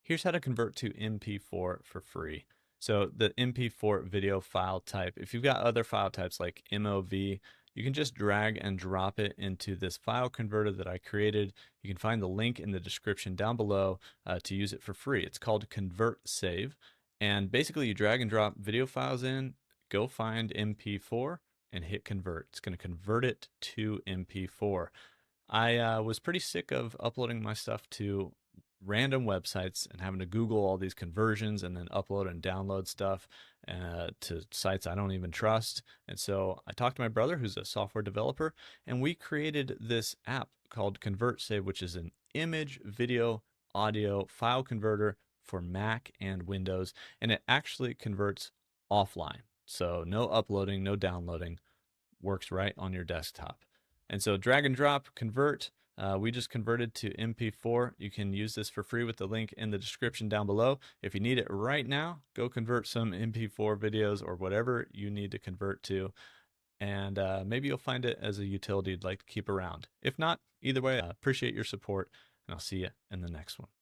Here's how to convert to MP4 for free. So the MP4 video file type, if you've got other file types like MOV, you can just drag and drop it into this file converter that I created. You can find the link in the description down below to use it for free. It's called ConvertSave. And basically you drag and drop video files in, go find MP4 and hit convert. It's going to convert it to MP4. I was pretty sick of uploading my stuff to random websites and having to Google all these conversions and then upload and download stuff to sites I don't even trust. And so I talked to my brother, who's a software developer, and we created this app called ConvertSave, which is an image, video, audio file converter for Mac and Windows, and it actually converts offline. So no uploading, no downloading, works right on your desktop. And so drag and drop, convert. We just converted to MP4. You can use this for free with the link in the description down below. If you need it right now, go convert some MP4 videos or whatever you need to convert to. And maybe you'll find it as a utility you'd like to keep around. If not, either way, I appreciate your support, and I'll see you in the next one.